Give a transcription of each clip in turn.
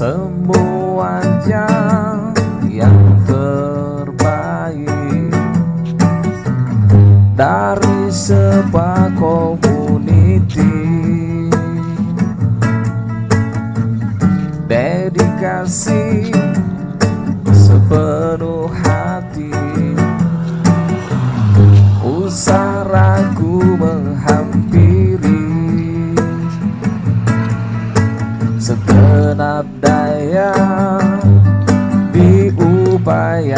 semuanya yang terbaik dari sebuah community. Dedikasi sepenuh hati, usah ragu menghampiri, segenap daya diupayakan,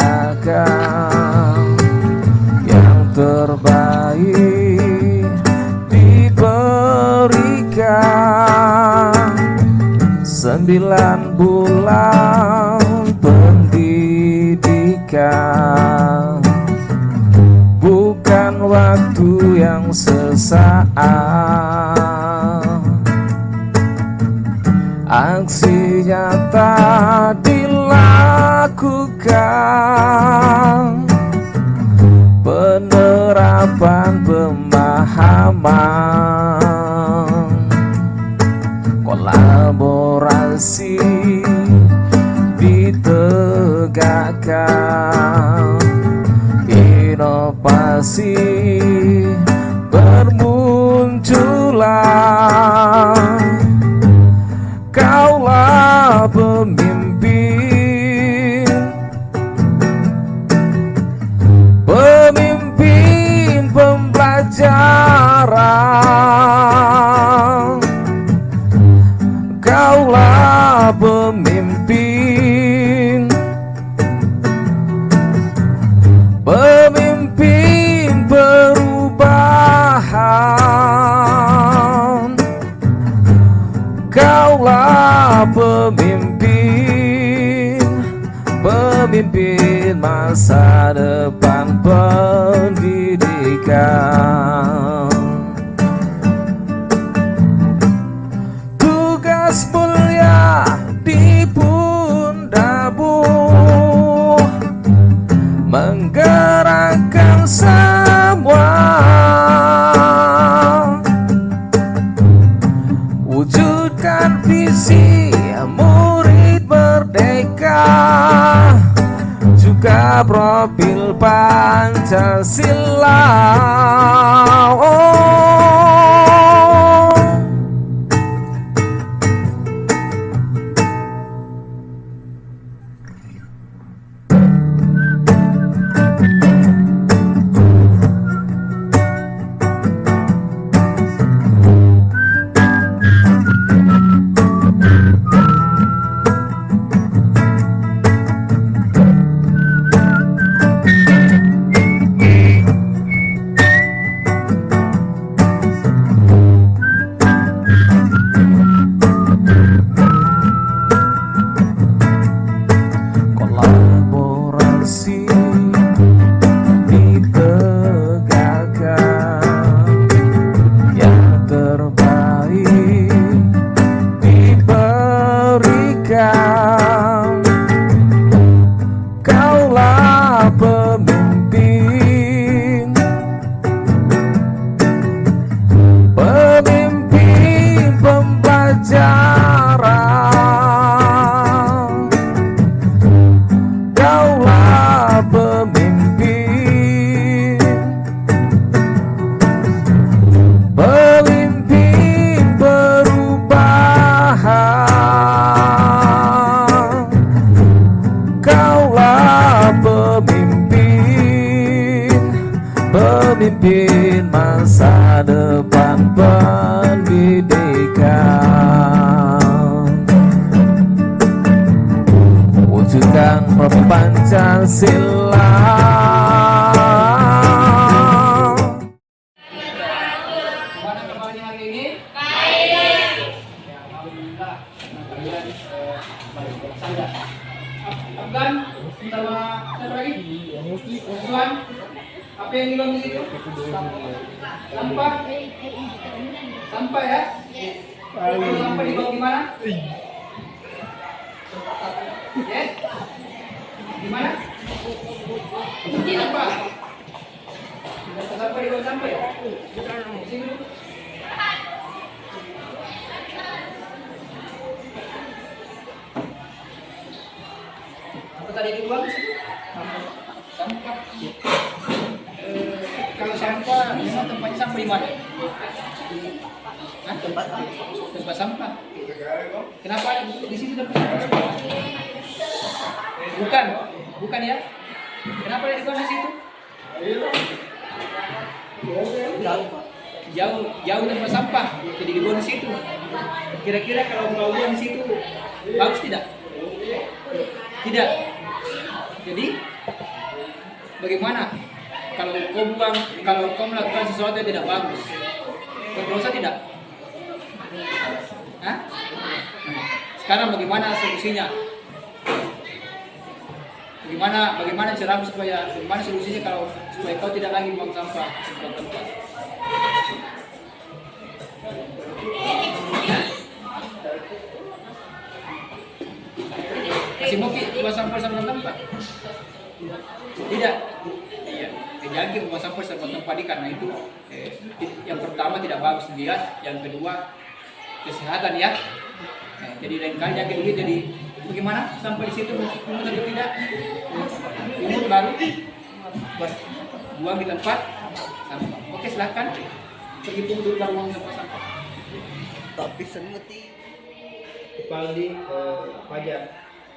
yang terbaik diberikan. 9 bulan pendidikan bukan waktu yang sesaat. Aksi nyata dilakukan, penerapan pemahaman, kolaborasi ditegakkan, inovasi bermunculan. Kaulah pemimpin, pemimpin pembelajaran. Kaulah pemimpin, pemimpin perubahan. Kaulah pemimpin, pemimpin masa depan pendidikan. Tugas mulia di pundamu, menggerakkan semua, wujudkan visi murid merdeka, juga profil Pancasila. Pemimpin masa depan pendidikan, wujudkan profil Pancasila. Gimana kembali hari ini? Alhamdulillah, kalian baik saja. Afgan sama siapa lagi? Usman. Apa yang bilang begitu? Sampah. Sampah ya? Sampah dibawa gimana? Ya? Gimana? Sampah. Sampah dibawa sampah ya? Sini dulu. sampah, memang tempatnya sampah di mana? Hah? Tempat sampah. Kenapa ada di situ tempat sampah? Bukan, bukan ya? Kenapa ada di kota situ? Jauh tempat sampah, jadi dibuang di situ. Kira-kira kalau kau buang di situ, bagus tidak? Tidak. Jadi, bagaimana? Kalau kau melakukan sesuatu yang tidak bagus, berdosa tidak? Hah? Sekarang bagaimana solusinya? Bagaimana cara bagaimana solusinya supaya kau tidak lagi buang sampah di sebuah tempat? Kasih moki buang sampah sama tempat? Tidak. Iya. Jadi buang sampah sama tempat ini karena itu yang pertama tidak bagus dilihat, yang kedua kesehatan ya. Jadi lain kali jangan begitu. Jadi bagaimana sampai di situ pungut atau tidak? Pungut baru buang di tempat sampah. Oke, silakan pergi pungut dulu baru buang tempat sampah. Tapi semeti Kepaldi Fajar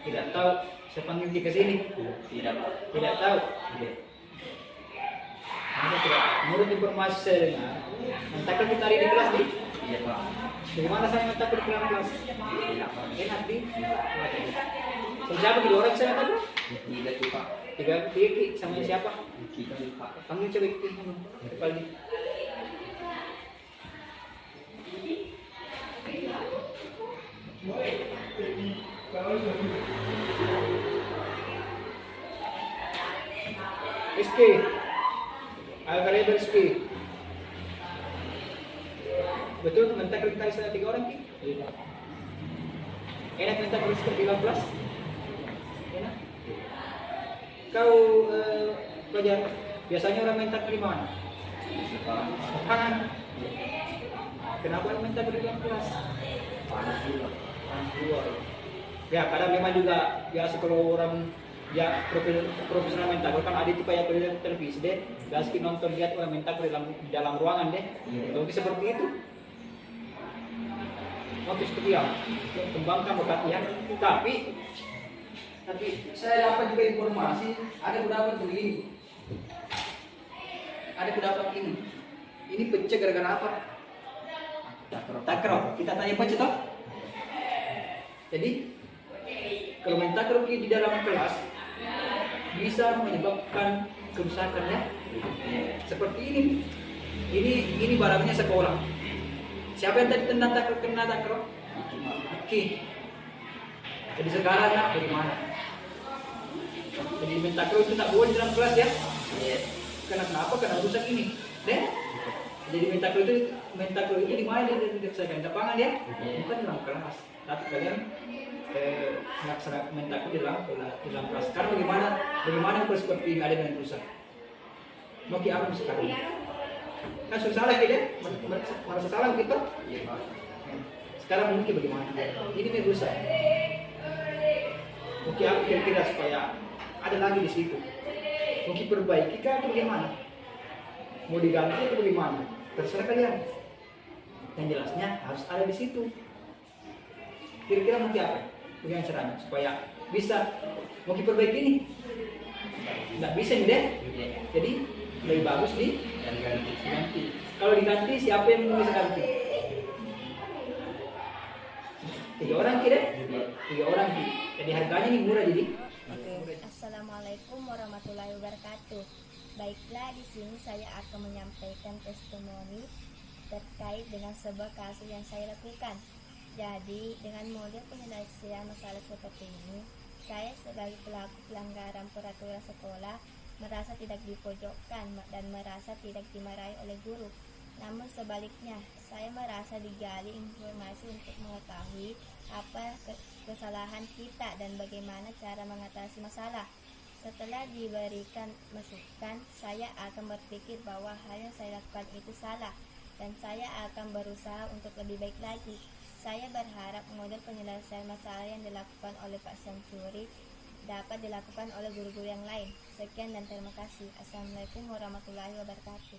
tidak tahu saya panggil dia ke sini. Tidak tahu. Anda tidak. Menurut informasi saya dengar, mentakkan kita hari di kelas nih. iya Pak. Bagaimana saya mentakkan di kelas? Enak nih. Siapa kedua orang saya tahu? Tidak tuh Pak. Tiga sama siapa? Kita Pak. Panggil coba Kepaldi. Rizky, Al-Ghalib Rizky. Betul mentak kita sana 3 orang ki? Enak mentak Rizky 15? Enak? Kau pelajar, biasanya orang mentak di mana? Lapangan. Kenapa mentak di 15? Panas juga. Ya, kadang memang juga biasa kalau orang ya profesional mentak kan ada itu kayak televisi deh, biasa kita nonton lihat orang mentak di dalam ruangan deh. Tapi seperti itu. Oke, seperti ya. Kembangkan bakatnya. Tapi saya dapat juga informasi ada pendapat begini. Ada pendapat ini. Ini pecah gara-gara apa? Takrok. Kita tanya pecah toh? Jadi kalau main takrok di dalam kelas bisa menyebabkan kerusakan ya. Seperti ini. Ini barangnya sekolah. Siapa yang tadi kena takrok? Oke. Jadi sekarang nak bagaimana? Jadi main takrok itu tak boleh di dalam kelas ya. Kenapa? Karena rusak ini. Deh. Jadi main takrok itu di mana dia diselesaikan? Di lapangan ya. Bukan di dalam kelas. Tapi kalian melaksanakan main takrok di dalam kelas. Sekarang bagaimana kalau seperti ini ada yang rusak? Mau apa sekarang? Kan sudah salah kita, merasa salah kita. Sekarang mungkin bagaimana? Ini yang rusak. Mungkin apa kira-kira supaya ada lagi di situ? Mungkin perbaiki kah atau bagaimana? Mau diganti atau bagaimana? Terserah kalian. Yang jelasnya harus ada di situ. Kira-kira mungkin apa? Bagaimana caranya supaya bisa mungkin perbaiki ini? Nggak bisa nih deh. Jadi lebih bagus diganti. Kalau diganti siapa yang bisa ganti? 3 orang kira? 3 orang ki. Jadi harganya ini murah jadi. Oke. Assalamualaikum warahmatullahi wabarakatuh. Baiklah, di sini saya akan menyampaikan testimoni terkait dengan sebuah kasus yang saya lakukan. Jadi, dengan model penyelesaian masalah seperti ini, saya sebagai pelaku pelanggaran peraturan sekolah merasa tidak dipojokkan dan merasa tidak dimarahi oleh guru. Namun sebaliknya, saya merasa digali informasi untuk mengetahui apa kesalahan kita dan bagaimana cara mengatasi masalah. Setelah diberikan masukan, saya akan berpikir bahwa hal yang saya lakukan itu salah dan saya akan berusaha untuk lebih baik lagi. Saya berharap model penyelesaian masalah yang dilakukan oleh Pak Syamsuri dapat dilakukan oleh guru-guru yang lain. Sekian dan terima kasih. Assalamualaikum warahmatullahi wabarakatuh.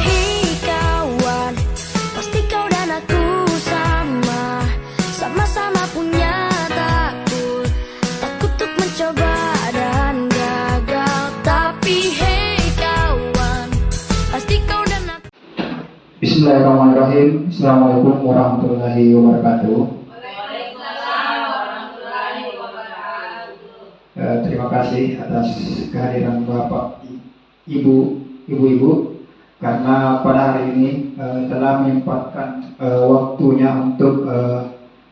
Hei kawan, pasti kau dan aku sama, sama-sama punya takut, takut untuk mencoba dan gagal. Tapi hei kawan, pasti kau dan aku. Bismillahirrahmanirrahim. Assalamualaikum warahmatullahi wabarakatuh. Terima kasih atas kehadiran Bapak, Ibu, karena pada hari ini telah menyempatkan waktunya untuk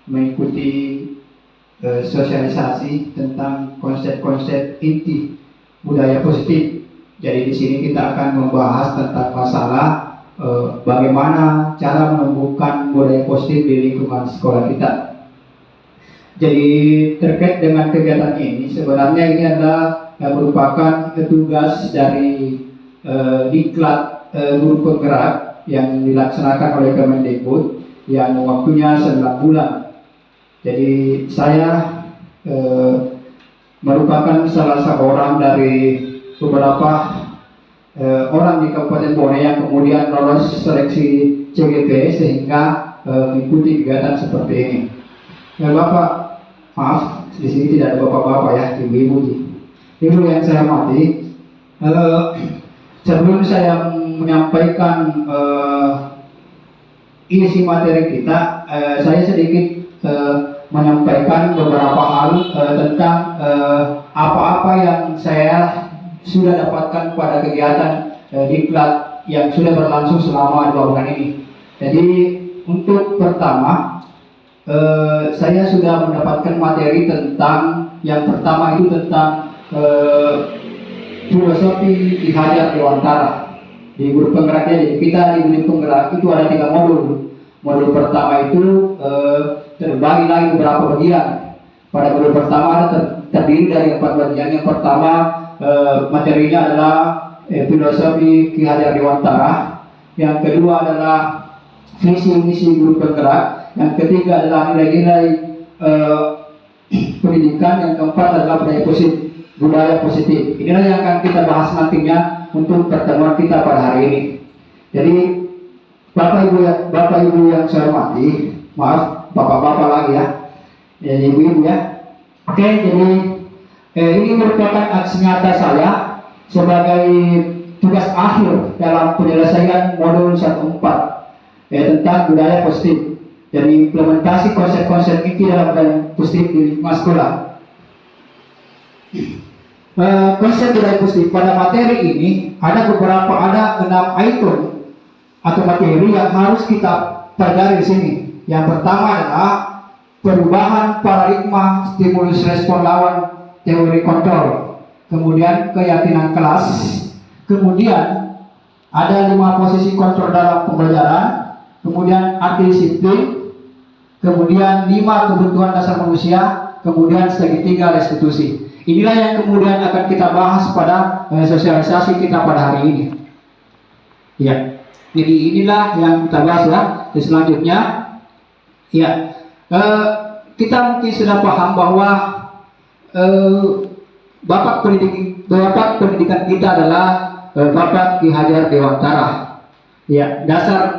mengikuti sosialisasi tentang konsep-konsep inti budaya positif. Jadi di sini kita akan membahas tentang masalah bagaimana cara menumbuhkan budaya positif di lingkungan sekolah kita. Jadi terkait dengan kegiatan ini, sebenarnya ini adalah merupakan tugas dari Diklat Guru Penggerak yang dilaksanakan oleh Kemendikbud yang waktunya 9 bulan. Jadi saya merupakan salah seorang dari beberapa orang di Kabupaten Bone yang kemudian lolos seleksi CGP sehingga mengikuti kegiatan seperti ini. Bapak, maaf, di sini tidak ada bapak-bapak ya, ibu-ibu. Ibu yang saya hormati, sebelum saya menyampaikan isi materi kita, saya sedikit menyampaikan beberapa hal tentang apa-apa yang saya sudah dapatkan pada kegiatan Diklat yang sudah berlangsung selama 2 bulan ini. Jadi untuk pertama, saya sudah mendapatkan materi tentang yang pertama itu tentang filosofi Ki Hajar Dewantara di guru penggeraknya. Jadi kita di guru penggerak itu ada 3 modul. Modul pertama itu terbagi lagi beberapa bagian. Pada modul pertama terdiri dari 4 bagian. Yang pertama materinya adalah filosofi Ki Hajar Dewantara. Yang kedua adalah visi misi guru penggerak. Yang ketiga adalah nilai-nilai pendidikan. Yang keempat adalah budaya positif. Inilah yang akan kita bahas nantinya untuk pertemuan kita pada hari ini. Jadi Bapak Ibu yang saya hormati, maaf bapak-bapak lagi ya, ibu-ibu ya. Oke, jadi ini merupakan aksi nyata saya sebagai tugas akhir dalam penyelesaian modul 1.4 tentang budaya positif. Jadi implementasi konsep-konsep inti dalam budaya positif di lingkungan sekolah. Konsep budaya positif pada materi ini ada 6 item atau materi yang harus kita pelajari di sini. Yang pertama adalah perubahan paradigma stimulus respon lawan teori kontrol, kemudian keyakinan kelas, kemudian ada 5 posisi kontrol dalam pembelajaran, kemudian arti disiplin, kemudian 5 kebutuhan dasar manusia, kemudian segitiga restitusi. Inilah yang kemudian akan kita bahas pada sosialisasi kita pada hari ini. Ya, jadi inilah yang kita bahas ya. Di selanjutnya, ya, kita mungkin sudah paham bahwa Bapak pendidikan kita adalah Bapak Ki Hajar Dewantara. Ya, dasar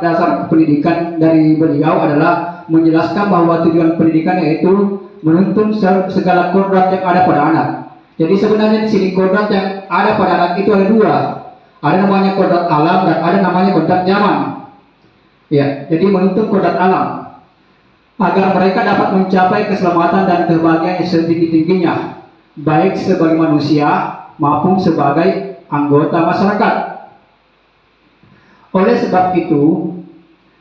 pendidikan dari beliau adalah menjelaskan bahwa tujuan pendidikan yaitu menuntun segala kodrat yang ada pada anak. Jadi sebenarnya di sini kodrat yang ada pada anak itu ada 2. Ada namanya kodrat alam dan ada namanya kodrat zaman. Ya, jadi menuntun kodrat alam agar mereka dapat mencapai keselamatan dan kebahagiaan yang setinggi-tingginya, baik sebagai manusia maupun sebagai anggota masyarakat. Oleh sebab itu,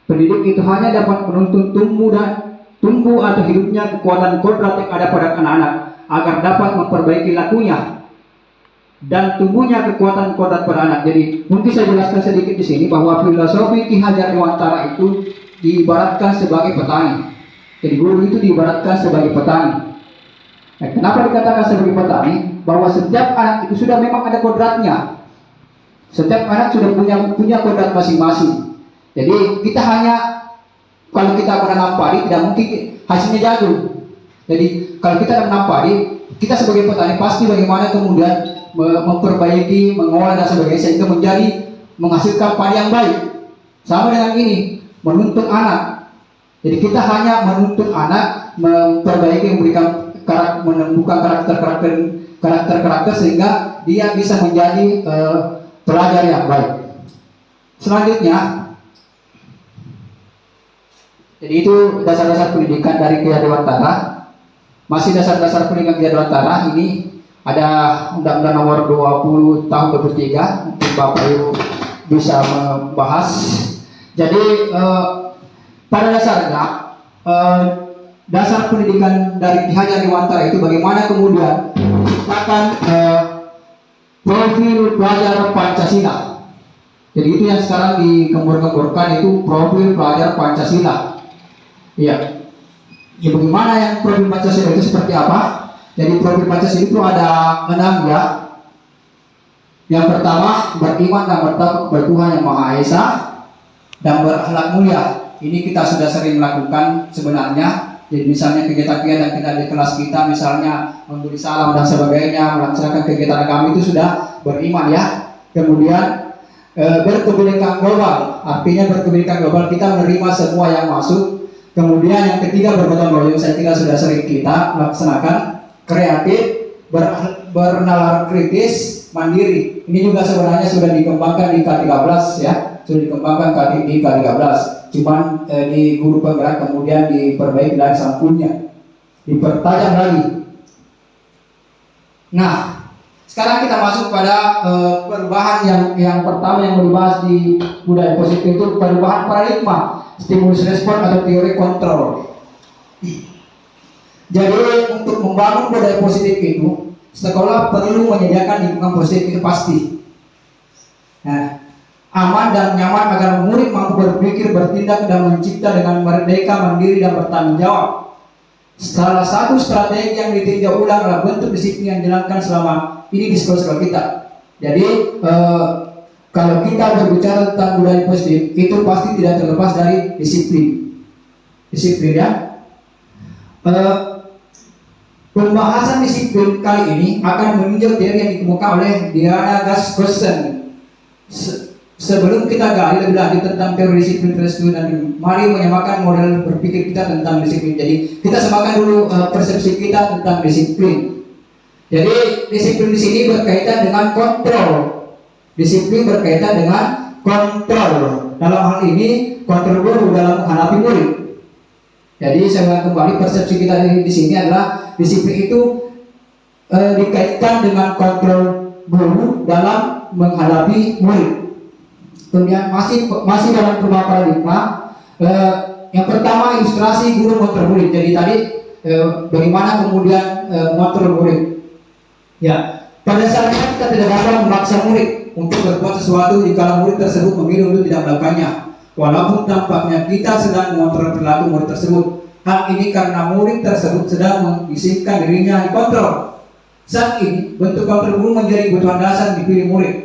pendidik itu hanya dapat menuntun tumbuh atau hidupnya kekuatan kodrat yang ada pada anak-anak agar dapat memperbaiki lakunya. dan tumbuhnya kekuatan kodrat pada anak. Jadi mungkin saya jelaskan sedikit di sini bahwa filosofi Ki Hajar Dewantara itu diibaratkan sebagai petani. Jadi guru itu diibaratkan sebagai petani. Nah, kenapa dikatakan sebagai petani? Bahwa setiap anak itu sudah memang ada kodratnya. Setiap anak sudah punya kodrat masing-masing. Jadi kita hanya, kalau kita menanam padi tidak mungkin hasilnya jagung. Jadi kalau kita menanam padi, kita sebagai petani pasti bagaimana kemudian memperbaiki, mengolah dan sebagainya sehingga menghasilkan padi yang baik. Sama dengan ini, menuntun anak. Jadi kita hanya menuntun anak, memperbaiki, menumbuhkan karakter sehingga dia bisa menjadi pelajar yang baik. Selanjutnya, jadi itu dasar-dasar pendidikan dari Ki Hajar Dewantara. Masih dasar-dasar pendidikan Ki Hajar Dewantara ini ada Undang-Undang Nomor 20 Tahun 2003. Mungkin Bapak Ibu bisa membahas. Jadi pada dasarnya dasar pendidikan dari Ki Hajar Dewantara itu bagaimana kemudian menciptakan profil pelajar Pancasila. Jadi itu yang sekarang dikembor-kemborkan itu profil pelajar Pancasila. Iya. Ya, bagaimana yang profil Pancasila itu seperti apa? Jadi profil Pancasila itu ada 6 ya. Yang pertama, beriman dan bertakwa kepada Tuhan Yang Maha Esa dan berakhlak mulia. Ini kita sudah sering melakukan sebenarnya. Jadi misalnya kegiatan-kegiatan kita di kelas kita, misalnya memberi salam dan sebagainya, melaksanakan kegiatan kami itu sudah beriman ya. Kemudian berkebinekaan global, artinya berkebinekaan global kita menerima semua yang masuk. Kemudian yang ketiga bergotong royong, saya kira sudah sering kita laksanakan. Kreatif, bernalar kritis, mandiri. Ini juga sebenarnya sudah dikembangkan di K13 ya, sudah dikembangkan di K13. Cuman di guru penggerak kemudian diperbaiki dari sampulnya, dipertajam lagi. Nah, sekarang kita masuk pada perubahan yang pertama yang dibahas di budaya positif itu perubahan paradigma, stimulus respon atau teori kontrol. Jadi untuk membangun budaya positif itu, sekolah perlu menyediakan lingkungan positif itu pasti. Nah, aman dan nyaman agar murid mampu berpikir, bertindak, dan mencipta dengan merdeka, mandiri, dan bertanggung jawab. Salah satu strategi yang ditinjau ulang adalah bentuk disiplin yang dijalankan selama ini di sekolah-sekolah kita. Jadi kalau kita berbicara tentang budaya positif, itu pasti tidak terlepas dari disiplin. Disiplin ya. Pembahasan disiplin kali ini akan meninjau teori yang dikemukakan oleh Diana Gaskowski. Sebelum kita gali lebih lanjut tentang teori disiplin tersebut, dan mari menyamakan model berpikir kita tentang disiplin. Jadi kita samakan dulu persepsi kita tentang disiplin. Jadi disiplin di sini berkaitan dengan kontrol. Disiplin berkaitan dengan kontrol. Dalam hal ini kontrol guru dalam menghadapi murid. Jadi saya kembali persepsi kita di sini adalah disiplin itu dikaitkan dengan kontrol guru dalam menghadapi murid. Kemudian masih dalam perubahan paradigma. Yang pertama ilustrasi guru mengontrol murid. Jadi tadi bagaimana kemudian mengontrol murid. Ya, pada dasarnya kita tidak dapat memaksa murid untuk berbuat sesuatu jika murid tersebut memilih untuk tidak melakukannya. Walaupun tampaknya kita sedang mengontrol perilaku murid tersebut. Hal ini karena murid tersebut sedang mengizinkan dirinya dikontrol. Saat ini bentuk kontrol guru menjadi kebutuhan dasar dipilih murid.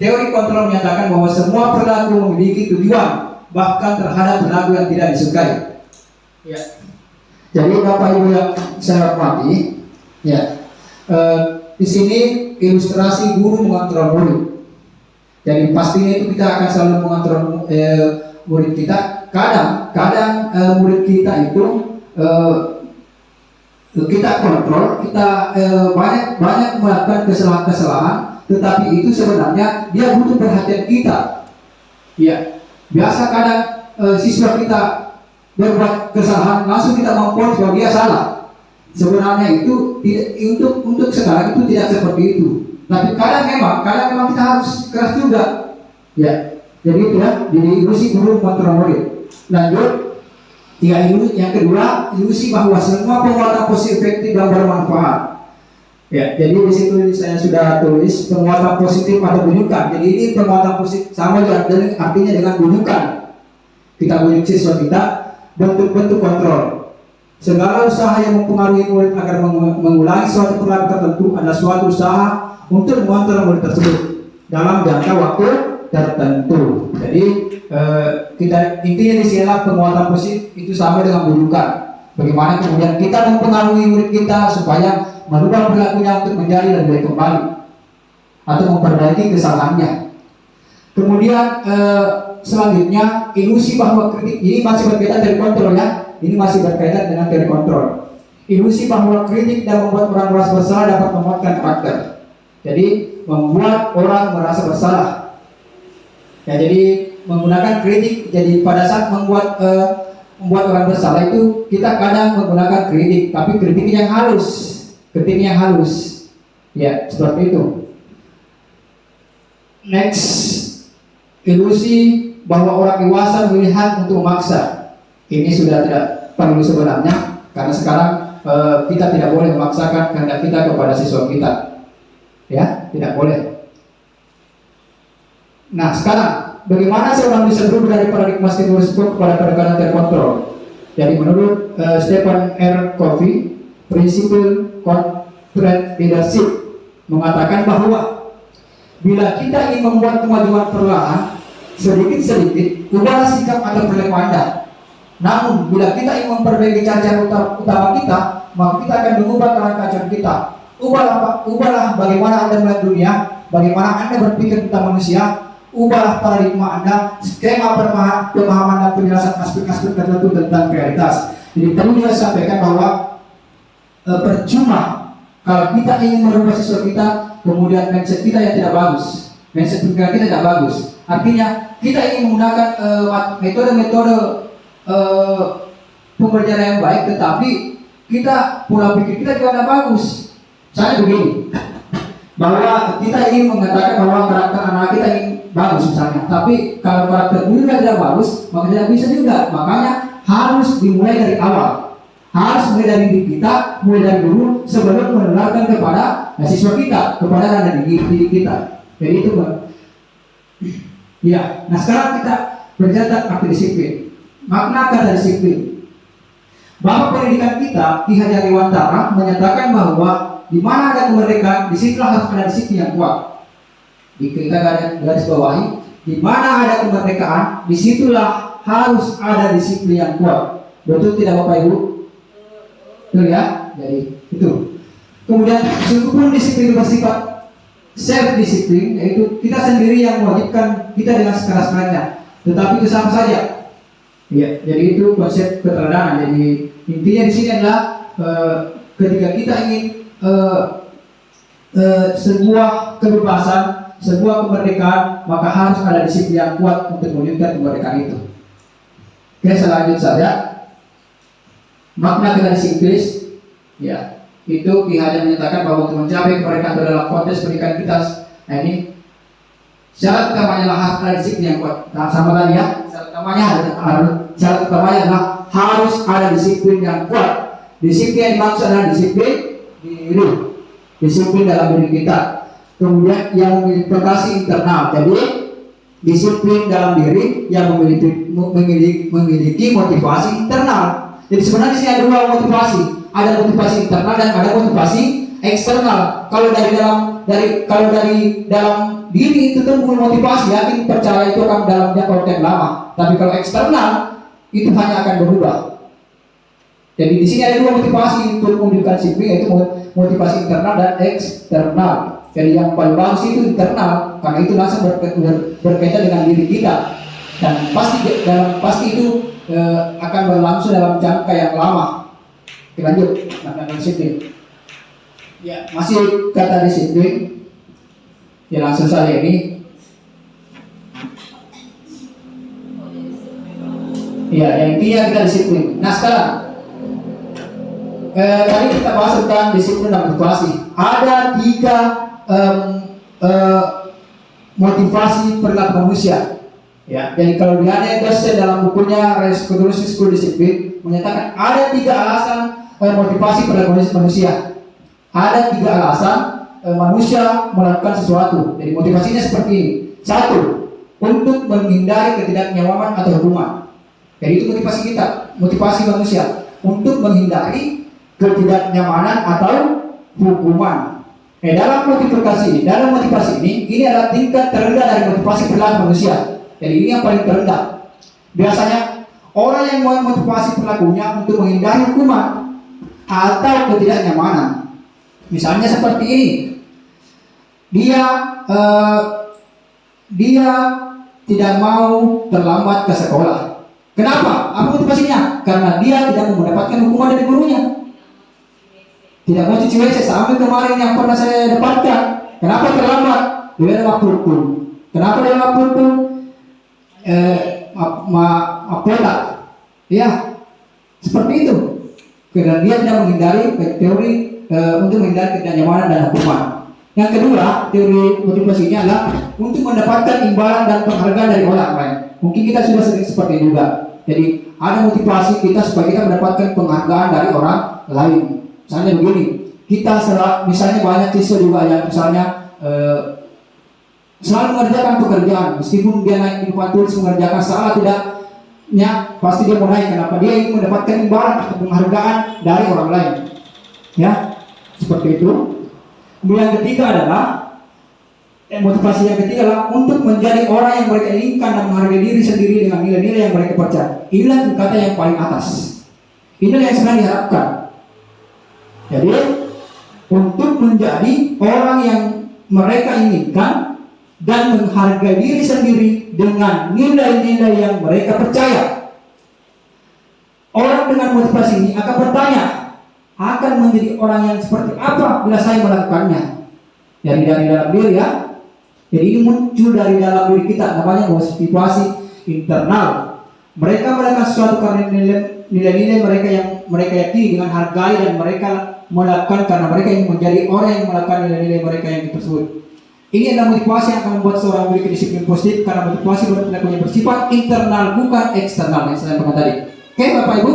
Teori kontrol menyatakan bahwa semua perilaku memiliki tujuan, bahkan terhadap perilaku yang tidak disukai. Ya. Jadi Bapak Ibu yang saya hormati, ya, di sini ilustrasi guru mengontrol murid. Jadi pastinya itu kita akan selalu mengontrol murid kita. Kadang murid kita itu kita kontrol, kita banyak melakukan kesalahan. Tetapi itu sebenarnya dia butuh perhatian kita. Ya, biasa kadang siswa kita berbuat kesalahan langsung kita memponis bahwa dia salah. Sebenarnya itu untuk sekarang itu tidak seperti itu. Tapi kadang memang kita harus keras juga. Ya, jadi itu ya. Jadi ilusi guru kontrol murid. Lanjut. Yang kedua, ilusi bahwa semua penguatan positif efektif dan bermanfaat. Ya, jadi di situ saya sudah tulis penguatan positif atau bujukan. Jadi ini penguatan positif sama juga artinya dengan bujukan. Kita bujuk siswa kita, bentuk-bentuk kontrol. Segala usaha yang mempengaruhi murid agar mengulangi suatu perlakuan tertentu adalah suatu usaha untuk mengontrol murid tersebut dalam jangka waktu tertentu. Jadi intinya di sini penguatan positif itu sama dengan bujukan. Bagaimana kemudian kita mempengaruhi murid kita supaya merubah perilakunya untuk menjadi lebih baik kembali atau memperbaiki kesalahannya. Kemudian selanjutnya ilusi bahwa kritik ini masih berkaitan dari kontrol ya. Ini masih berkaitan dengan teori kontrol. Ilusi bahwa kritik dan membuat orang merasa bersalah dapat menguatkan karakter. Jadi membuat orang merasa bersalah. Ya, jadi menggunakan kritik. Jadi pada saat membuat orang bersalah itu kita kadang menggunakan kritik, tapi kritik yang halus. Kritik yang halus, ya seperti itu. Next, ilusi bahwa orang dewasa memilih hak untuk memaksa. Ini sudah tidak perlu sebenarnya, karena sekarang kita tidak boleh memaksakan kehendak kita kepada siswa kita, ya tidak boleh. Nah sekarang, bagaimana seorang bisa berubah dari paradigma stimulus kepada pendekatan terkontrol? Jadi menurut Stephen R. Covey, prinsipil corporate leadership mengatakan bahwa bila kita ingin membuat kemajuan perlahan, sedikit-sedikit, ubahlah sikap atau perilaku Anda. Namun, bila kita ingin memperbaiki cara utama kita, maka kita akan mengubah cara kita. Ubahlah bagaimana Anda melihat dunia, bagaimana Anda berpikir tentang manusia, ubahlah paradigma Anda, skema pemahaman dan penjelasan aspek-aspek tertentu tentang realitas. Jadi perlu saya sampaikan bahwa percuma kalau kita ingin merubah siswa kita, kemudian mindset kita yang tidak bagus, mindset pikiran kita tidak bagus. Artinya kita ingin menggunakan metode-metode pembelajaran yang baik, tetapi kita pola pikir kita juga tidak bagus. Saya begini, bahwa kita ingin mengatakan bahwa karakter anak kita ingin bagus misalnya, tapi kalau karakter dulu tidak bagus, maka tidak bisa juga. Makanya harus dimulai dari awal. Harus mulai dari diri kita, mulai dari dulu sebelum menularkan kepada siswa kita, kepada anak didik kita. Jadi itu, ya. Nah sekarang kita berbicara tentang arti disiplin. Makna kata disiplin. Bapak pendidikan kita, Ki Hajar Dewantara menyatakan bahwa di mana ada kemerdekaan, di situlah harus ada disiplin yang kuat. Kita garis bawahi, di mana ada kemerdekaan, di situlah harus ada disiplin yang kuat. Betul tidak Bapak Ibu? Betul ya, jadi itu. Kemudian sungguh disiplin bersifat self disiplin, yaitu kita sendiri yang mewajibkan kita dengan sekeras-kerasnya. Tetapi itu sama saja. Ya, jadi itu konsep keteladanan. Jadi intinya di sini adalah ketika kita ingin sebuah kebebasan, sebuah kemerdekaan, maka harus ada disiplin yang kuat untuk mewujudkan kemerdekaan itu. Oke, selanjutnya saja. Makna kata disiplin, ya, itu Ki Hajar menyatakan bahwa untuk mencapai kemerdekaan dalam konteks pendidikan kita, nah ini syarat utamanya harus ada disiplin yang kuat. Nah, sama tadi ya, syarat utamanya adalah harus ada disiplin yang kuat. Disiplin yang dimaksud adalah disiplin diri, disiplin dalam diri kita. Kemudian yang memiliki internal, jadi disiplin dalam diri yang memiliki motivasi internal. Jadi sebenarnya di sini ada dua motivasi, ada motivasi internal dan ada motivasi eksternal. Kalau dari dalam diri itu tumbuh motivasi, yakin percaya itu akan dalam jangka waktu yang lama. Tapi kalau eksternal itu hanya akan berubah. Jadi di sini ada dua motivasi untuk mewujudkan disiplin, yaitu motivasi internal dan eksternal. Jadi yang paling bagus itu internal, karena itu langsung berkaitan dengan diri kita dan pasti itu akan berlangsung dalam jangka yang lama. Kita lanjut, makna disiplin. Ya, masih kata disiplin. Ya langsung saja ini. Ya, yang intinya kita disiplin. Nah sekarang, tadi kita bahas tentang disiplin dan motivasi. Ada 3 motivasi perilaku manusia. Ya, jadi kalau Diane Dosen dalam bukunya Revolusi School Discipline menyatakan ada 3 alasan motivasi perilaku manusia. ada 3 alasan manusia melakukan sesuatu. Jadi motivasinya seperti ini. 1, untuk menghindari ketidaknyamanan atau hukuman. Jadi itu motivasi kita, motivasi manusia untuk menghindari ketidaknyamanan atau hukuman. Dalam motivasi ini adalah tingkat terendah dari motivasi perilaku manusia. Jadi ini yang paling terendah. Biasanya orang yang memotivasi perilakunya untuk menghindari hukuman atau ketidaknyamanan. Misalnya seperti ini, dia tidak mau terlambat ke sekolah. Kenapa? Apa motivasinya? Karena dia tidak mau mendapatkan hukuman dari gurunya. Tidak mau cuci WC sampai kemarin yang pernah saya dapatkan. Kenapa terlambat? Dia ada waktu hukum. Kenapa dia waktu hukum? Apola. Ya, seperti itu. Karena dia tidak menghindari teori untuk menghindari ketidaknyamanan dan hukuman. Yang kedua, teori motivasinya adalah untuk mendapatkan imbalan dan penghargaan dari orang lain. Mungkin kita sudah sering seperti itu juga. Jadi ada motivasi kita supaya kita mendapatkan penghargaan dari orang lain. Misalnya begini, misalnya banyak siswa juga yang misalnya selalu mengerjakan pekerjaan, meskipun dia naik di depan tulis mengerjakan salah tidaknya, pasti dia mau naik. Kenapa? Dia ingin mendapatkan imbalan atau penghargaan dari orang lain. Ya, seperti itu. Kemudian yang ketiga adalah motivasi yang ketiga adalah untuk menjadi orang yang mereka inginkan dan menghargai diri sendiri dengan nilai-nilai yang mereka percaya. Inilah kata yang paling atas. Inilah yang sebenarnya diharapkan. Jadi untuk menjadi orang yang mereka inginkan dan menghargai diri sendiri dengan nilai-nilai yang mereka percaya. Orang dengan motivasi ini akan bertanya, akan menjadi orang yang seperti apa bila saya melakukannya. Jadi dari dalam diri ya. Jadi ini muncul dari dalam diri kita, namanya motivasi internal. Mereka melakukan sesuatu karena nilai-nilai mereka yang mereka yakini dengan hargai, dan mereka melakukan karena mereka ingin menjadi orang yang melakukan nilai-nilai mereka yang tersebut. Ini adalah motivasi yang akan membuat seorang memiliki disiplin positif, karena motivasi berperilakunya bersifat internal bukan eksternal yang saya katakan tadi. Oke Bapak Ibu,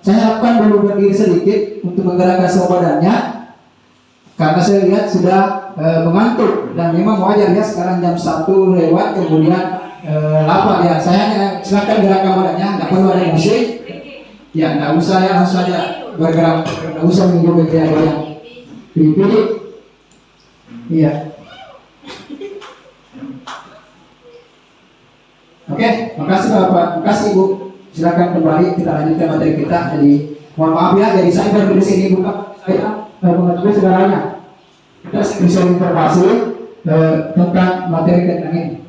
saya harapkan dulu berdiri sedikit untuk menggerakkan semua badannya, karena saya lihat sudah mengantuk, dan memang wajar ya sekarang jam 1 lewat, kemudian lapar ya. Saya silakan gerakkan badannya, nggak perlu ada musik ya, nggak usah ya, langsung saja bergerak, nggak usah mengikuti gaya yang pilih-pilih. Iya. Oke, makasih Bapak, makasih Ibu. Silakan kembali, kita lanjutkan materi kita. Jadi mohon maaf ya, jadi saya baru di sini bukan saya mengetahui segalanya. Kita bisa informasi tentang materi tentang ini.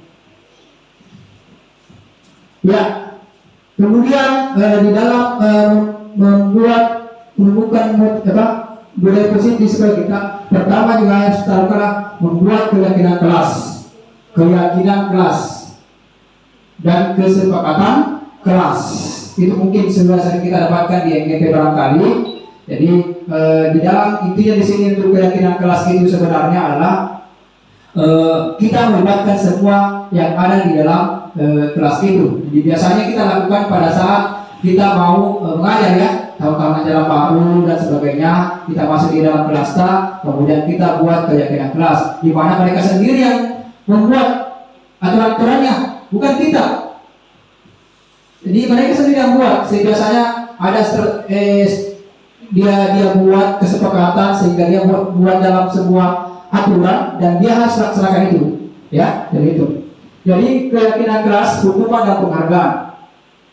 Ya, kemudian di dalam menemukan budaya positif supaya kita, pertama juga harus membuat keyakinan kelas dan kesepakatan kelas. Itu mungkin sudah sering kita dapatkan di MGP barangkali. Jadi di dalam intinya di sini untuk keyakinan kelas itu sebenarnya adalah kita melibatkan semua yang ada di dalam kelas itu. Jadi biasanya kita lakukan pada saat kita mau mengajar ya, tahu-tahu ajaran baru dan sebagainya, kita masuk di dalam kelas kemudian kita buat keyakinan kelas, di mana mereka sendiri yang membuat aturan-aturannya, bukan kita. Jadi mereka sendiri yang buat. Biasanya ada dia buat kesepakatan sehingga dia buat dalam sebuah aturan dan dia harus laksanakan itu. Ya, jadi itu. Jadi keyakinan kelas, hukuman dan penghargaan.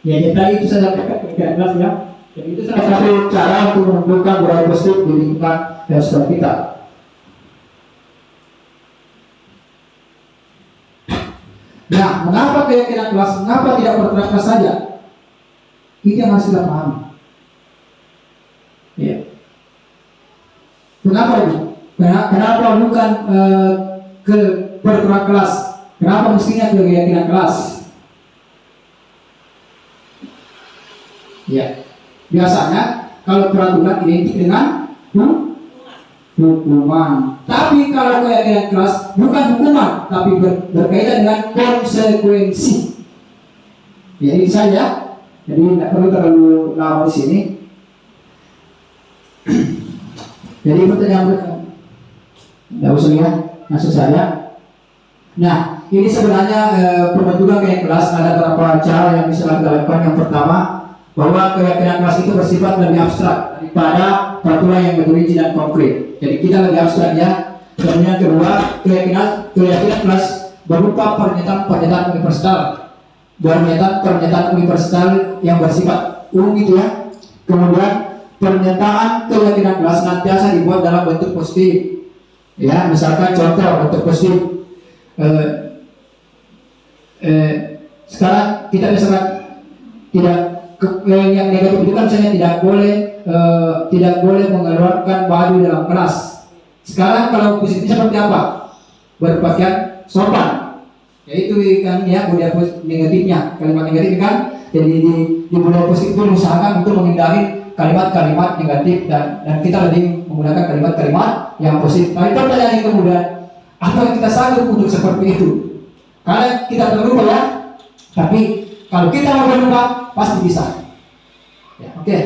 Ya, jadi itu saja keyakinan kelas ya. Jadi itu salah satu cara untuk menumbuhkan budaya positif di lingkungan sekolah kita. Nah, mengapa keyakinan kelas? Mengapa tidak berterima saja? Itu yang harus kita pahami. Ya. Kenapa itu? Kenapa bukan ke peraturan kelas? Kenapa mestinya ke keyakinan kelas? Ya, biasanya kalau peraturan identik dengan hukuman. Tapi kalau keyakinan kelas bukan hukuman, tapi berkaitan dengan konsekuensi. Jadi saja. Jadi tidak perlu terlalu lama di sini. Jadi pertanyaan berikutnya, tidak usah ya, maksud saya. Nah, ini sebenarnya pembentukan kayak kelas ada beberapa cara yang bisa kita lakukan. Yang pertama, bahwa keyakinan kelas itu bersifat lebih abstrak daripada peraturan yang berrinci dan konkret. Jadi kita lebih abstrak ya. Kemudian kedua, keyakinan kelas berupa pernyataan universal yang bersifat umum gitu ya. Kemudian pernyataan keyakinan kelas senantiasa dibuat dalam bentuk positif. Ya, misalkan contoh bentuk positif. Sekarang kita misalkan yang negatif itu kan misalnya tidak boleh mengeluarkan baju dalam kelas. Sekarang kalau positif seperti apa? Berpakaian sopan. Yaitu kan ya budaya negatifnya, kalimat negatif kan. Jadi di budaya positif itu usahakan untuk menghindari kalimat-kalimat negatif dan kita lebih menggunakan kalimat-kalimat yang positif. Tapi pertanyaan yang kemudian, apakah kita sanggup untuk seperti itu? Karena kita berubah ya, tapi kalau kita mau berubah pasti bisa. Ya, oke.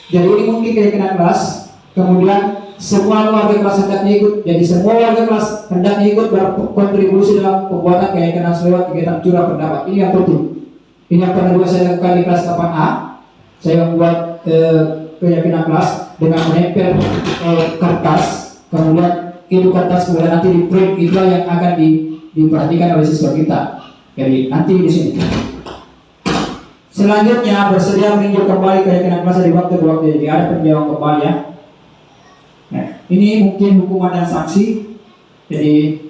Jadi ini mungkin keyakinan kelas. Kemudian semua warga kelas hendaknya ikut. Jadi semua warga kelas hendaknya ikut berkontribusi dalam pembuatan keyakinan lewat kegiatan curah pendapat. Ini yang penting. Ini yang pernah saya lakukan di kelas 8A. Saya membuat keyakinan kelas dengan menempel kertas. Kemudian itu kertas kemudian nanti di print, itu yang akan diperhatikan oleh siswa kita. Jadi nanti di sini. Selanjutnya bersedia meninjau kembali keyakinan kelas dari waktu ke waktu. Jadi ada peninjauan kembali ya. Nah, ini mungkin hukuman dan sanksi. Jadi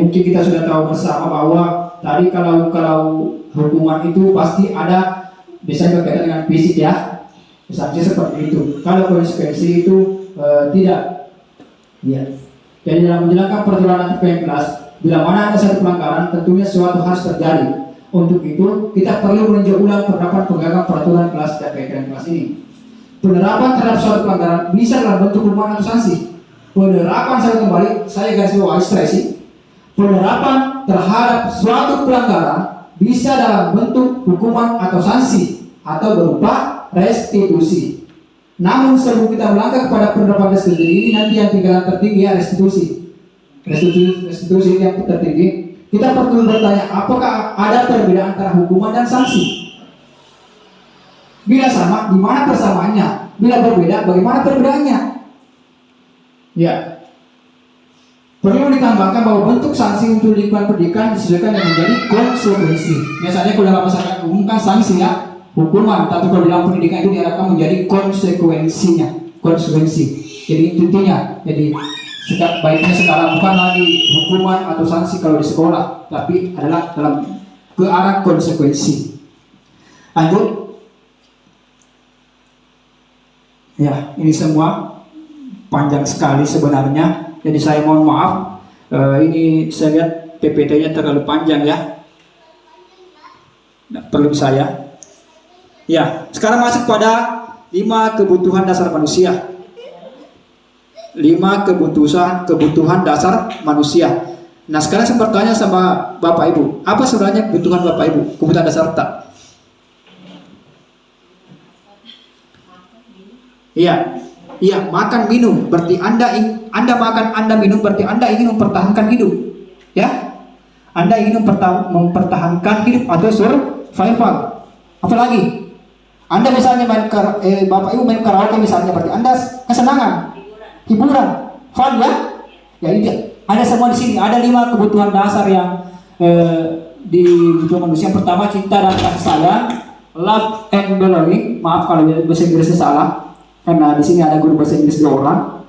mungkin kita sudah tahu bersama bahwa tadi kalau hukuman itu pasti ada bisa berkaitan dengan fisik ya. Sanksi seperti itu. Kalau konsekuensi itu tidak. Ya. Jadi dalam menjalankan perjalanan ke kelas, bila mana ada satu pelanggaran, tentunya suatu harus terjadi. Untuk itu, kita perlu meninjau ulang penerapan pegangan peraturan kelas dan keyakinan kelas ini. Penerapan terhadap suatu pelanggaran bisa dalam bentuk hukuman atau sanksi. Penerapan saya kembali, saya garis bawahi stresi. Penerapan terhadap suatu pelanggaran bisa dalam bentuk hukuman atau sanksi atau berupa restitusi. Namun sebelum kita melangkah kepada penerapan restitusi ini, nanti yang tingkatan tertinggi ya restitusi. Restitusi yang tertinggi. Kita perlu bertanya, apakah ada perbedaan antara hukuman dan sanksi? Bila sama, di mana persamaannya? Bila berbeda, bagaimana perbedaannya? Ya. Perlu ditambahkan bahwa bentuk sanksi untuk lingkungan pendidikan disesuaikan dengan menjadi konsekuensi. Biasanya kalau dalam masyarakat umum kan sanksi ya, hukuman, tapi kalau dalam pendidikan itu diharapkan menjadi konsekuensinya, konsekuensi. Jadi intinya, jadi baiknya sekarang bukan lagi hukuman atau sanksi kalau di sekolah, tapi adalah dalam ke arah konsekuensi. Lanjut. Ya, ini semua panjang sekali sebenarnya. Jadi saya mohon maaf. Ini saya lihat PPT-nya terlalu panjang ya. Nah, perlu saya. Ya, sekarang masuk pada 5 kebutuhan dasar manusia. 5 kebutuhan dasar manusia. Nah, sekarang saya bertanya sama Bapak Ibu, apa sebenarnya kebutuhan Bapak Ibu? Kebutuhan dasar tak? Iya, makan minum. Berarti Anda makan, Anda minum, berarti Anda ingin mempertahankan hidup. Ya? Anda ingin mempertahankan hidup atau survival. Apalagi? Anda misalnya Bapak Ibu main karaoke misalnya, berarti Anda kesenangan. Hiburan, fun ya? Ya itu. Ada semua di sini. Ada 5 kebutuhan dasar yang dibutuhkan manusia. Yang pertama cinta dan kasih sayang, love and belonging. Maaf kalau bahasa Inggrisnya salah, karena di sini ada guru bahasa Inggris 2 orang.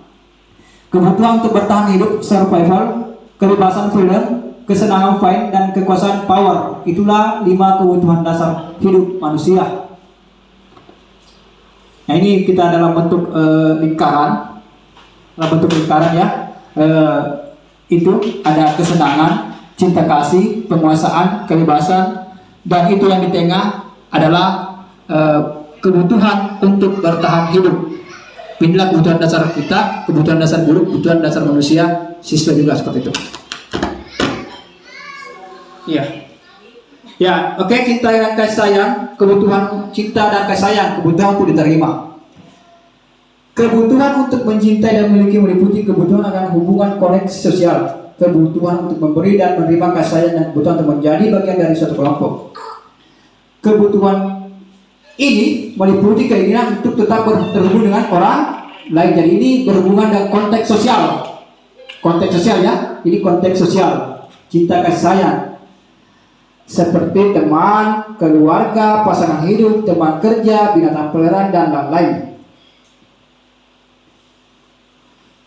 Kebutuhan untuk bertahan hidup, survival, kebebasan freedom, kesenangan fight, dan kekuasaan power. Itulah 5 kebutuhan dasar hidup manusia. Nah ini kita dalam bentuk lingkaran. Dalam bentuk lingkaran ya, itu ada kesenangan, cinta kasih, penguasaan, kebebasan, dan itu yang di tengah adalah kebutuhan untuk bertahan hidup. Inilah kebutuhan dasar kita, kebutuhan dasar guru, kebutuhan dasar manusia, siswa juga seperti itu. Iya. Ya, oke, cinta dan kasih sayang, kebutuhan cinta dan kasih sayang, kebutuhan untuk diterima. Kebutuhan untuk mencintai dan memiliki meliputi kebutuhan akan hubungan koneksi sosial, kebutuhan untuk memberi dan menerima kasih sayang, dan kebutuhan untuk menjadi bagian dari suatu kelompok. Kebutuhan ini meliputi keinginan untuk tetap terhubung dengan orang lain. Jadi ini berhubungan dengan konteks sosial. Konteks sosial ya, ini konteks sosial, cinta kasih sayang. Seperti teman, keluarga, pasangan hidup, teman kerja, binatang peliharaan, dan lain-lain.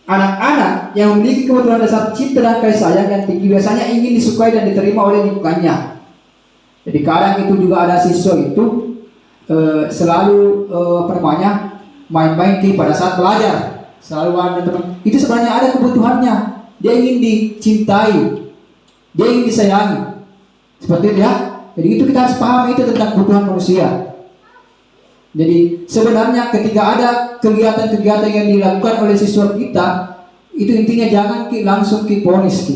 Anak-anak yang memiliki kebutuhan dasar cinta dan kasih sayang yang tinggi biasanya ingin disukai dan diterima oleh lingkungannya. Jadi kadang itu juga ada siswa itu selalu main-main pada saat belajar. Selalu ada teman. Itu sebenarnya ada kebutuhannya. Dia ingin dicintai, dia ingin disayangi. Seperti itu ya. Jadi itu kita harus paham itu tentang kebutuhan manusia. Jadi sebenarnya ketika ada kegiatan-kegiatan yang dilakukan oleh siswa kita, itu intinya jangan langsung ponis.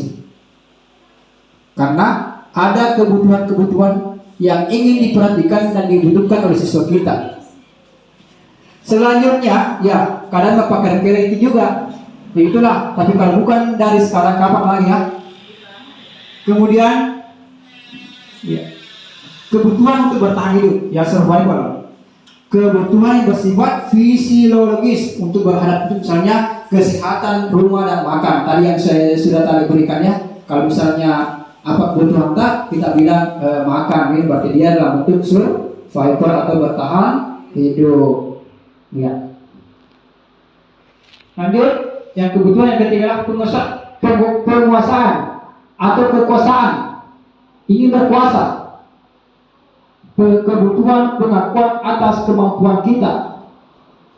Karena ada kebutuhan-kebutuhan yang ingin diperhatikan dan dibutuhkan oleh siswa kita. Selanjutnya, ya kadang Bapak kira-kira itu juga. Ya itulah, tapi kalau bukan dari sekarang kapan lagi ya. Kemudian, ya, kebutuhan untuk bertahan hidup, ya survival. Kebutuhan yang bersifat fisiologis untuk berhadapi misalnya kesehatan, rumah, dan makan. Tadi yang saya sudah tadi berikan ya. Kalau misalnya apa kebutuhan tak, kita bilang makan. Ini berarti dia dalam bentuk survival atau bertahan hidup. Ya. Lanjut, yang kebutuhan yang ketiga penguasaan atau kekuasaan. Ingin berkuasa. Kebutuhan pengakuan atas kemampuan kita.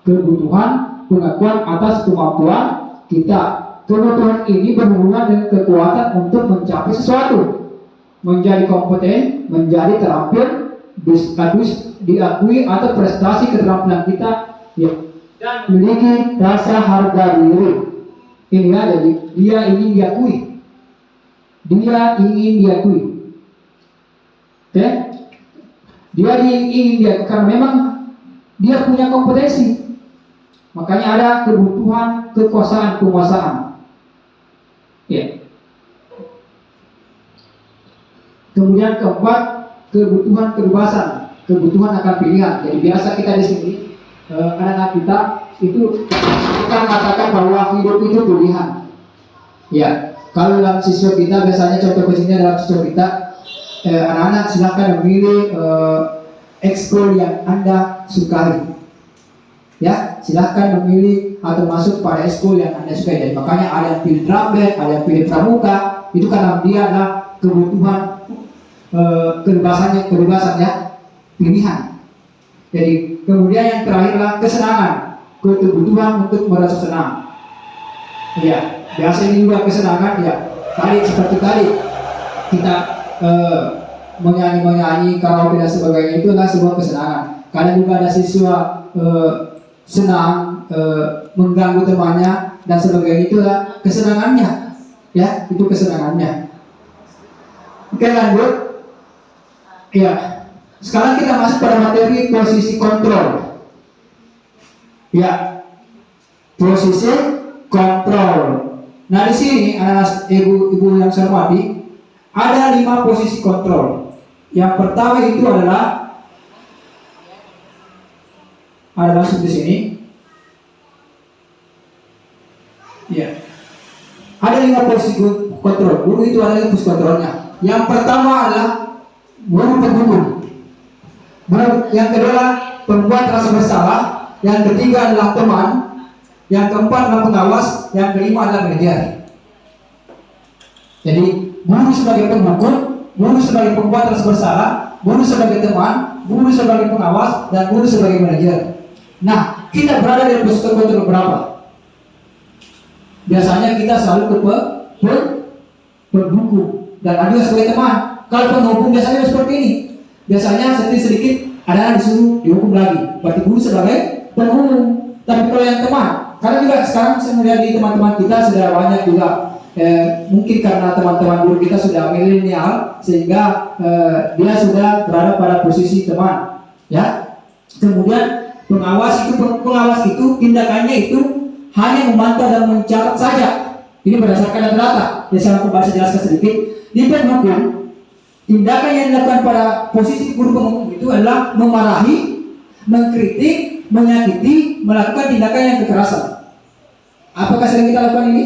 Kebutuhan pengakuan atas kemampuan kita. Kebutuhan ini berhubungan dengan kekuatan untuk mencapai sesuatu, menjadi kompeten, menjadi terampil, diakui atau prestasi keterampilan kita, ya, dan memiliki rasa harga diri. Ini ya, jadi dia ingin diakui. Dia ingin diakui. Oke? Dia ingin diakui karena memang dia punya kompetensi. Makanya ada kebutuhan kekuasaan, penguasaan. Ya. Kemudian keempat, kebutuhan kebebasan, kebutuhan akan pilihan. Jadi biasa kita di sini anak-anak kita itu kita mengatakan bahwa hidup itu pilihan. Ya, kalau dalam siswa kita biasanya contoh kecilnya dalam siswa kita anak-anak silakan memilih ekskul yang Anda sukai. Ya, silahkan memilih atau masuk pada ekskul yang Anda sukai. Jadi makanya ada yang pilih drum band, ada yang pilih pramuka. Itu karena dia adalah kebutuhan kebebasan ya, pilihan. Jadi kemudian yang terakhirlah kesenangan, kebutuhan untuk merasa senang. Ya, biasa ini juga kesenangan ya. Tadi seperti tadi kita menyanyi karaoke dan sebagainya, itu adalah sebuah kesenangan. Kadang juga ada siswa senang mengganggu temannya dan sebagainya, itulah kesenangannya. Ya, itu kesenangannya. Oke, lanjut. Ya, sekarang kita masuk pada materi posisi kontrol. Ya, posisi kontrol. Nah, di sini anak ibu yang saya hormati, ada 5 posisi kontrol. Yang pertama itu adalah masuk di sini. Ya, ada 5 posisi kontrol. Guru itu ada posisi kontrolnya. Yang pertama adalah guru penghubung. Yang kedua pembuat rasa bersalah. Yang ketiga adalah teman. Yang keempat adalah pengawas. Yang kelima adalah manajer. Jadi guru sebagai penghukum, guru sebagai pembuat rasa bersalah, guru sebagai teman, guru sebagai pengawas, dan guru sebagai manajer. Nah, kita berada di posisi kontrol berapa? Biasanya kita selalu ke penghukum dan ada sebagai teman. Kalau penghukum biasanya seperti ini. Biasanya sedikit ada disuruh dihukum lagi. Berarti guru sebagai penghukum. Tapi kalau yang teman, karena juga sekarang saya melihat di teman-teman kita sudah banyak juga. Mungkin karena teman-teman guru kita sudah milenial, sehingga dia sudah berada pada posisi teman. Ya. Kemudian Pengawas itu tindakannya itu hanya memantau dan mencatat saja. Ini berdasarkan data. Jadi saya akan jelaskan sedikit. Di penghukum, tindakan yang dilakukan pada posisi guru penghukum itu adalah memarahi, mengkritik, menyakiti, melakukan tindakan yang kekerasan. Apakah sering kita lakukan ini?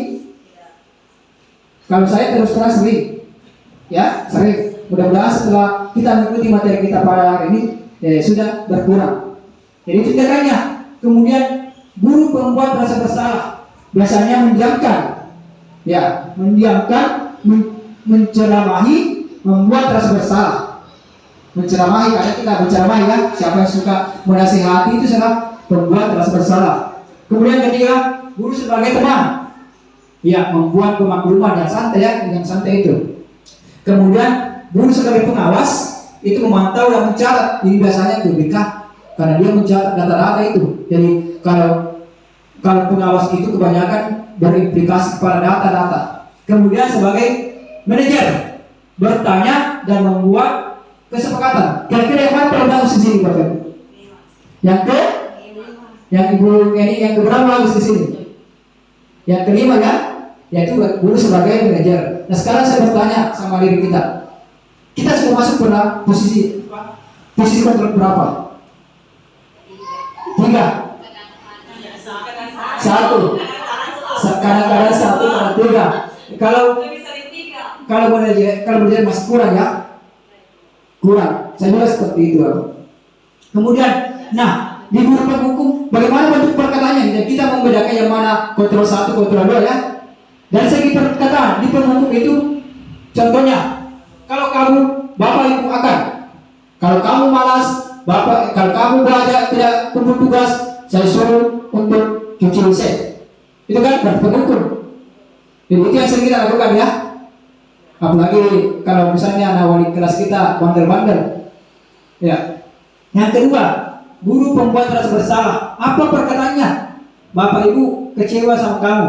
Kalau saya terus terang sering, ya sering. Mudah-mudahan setelah kita mengikuti materi kita pada hari ini sudah berkurang. Jadi tindakannya, kemudian guru pembuat rasa bersalah biasanya mendiamkan, menceramahi, membuat rasa bersalah. Menceramahi, karena kita menceramahi ya. Siapa yang suka menasihati itu adalah pembuat rasa bersalah. Kemudian ketiga, guru sebagai teman, membuat pemakluman yang santai yang santai itu. Kemudian guru sebagai pengawas itu memantau dan mencatat. Ini biasanya BPK karena dia mencatat data-data itu. Jadi kalau pengawas itu kebanyakan berimplikasi kepada data-data. Kemudian sebagai manajer bertanya dan membuat kesepakatan. Kira-kira yang mana paling bagus di sini, Bapak? Yang Ibu ini yang keberapa bagus di sini? Yang kelima ya, yaitu guru sebagai manajer. Nah sekarang saya bertanya sama diri kita sudah masuk pada posisi kontrol berapa? 3, 1, kadang-kadang 1 pada 3. Kalau manajer masih kurang ya, saya juga seperti itu. Kemudian, di guru penghukum bagaimana bentuk perkataannya? Dan kita membedakan yang mana kontrol 1, kontrol 2 ya. Dari segi perkataan di penghukum itu, contohnya, kalau kamu bapak ibu akan, kalau kamu malas, kalau kamu belajar tidak kumpul tugas, saya suruh untuk cuci WC. Itu kan penghukum. Jadi itu yang sering kita lakukan ya. Apalagi kalau misalnya anak wali kelas kita bandel-bandel. Ya. Yang kedua, guru pembuat rasa bersalah. Apa perkataannya? Bapak ibu kecewa sama kamu.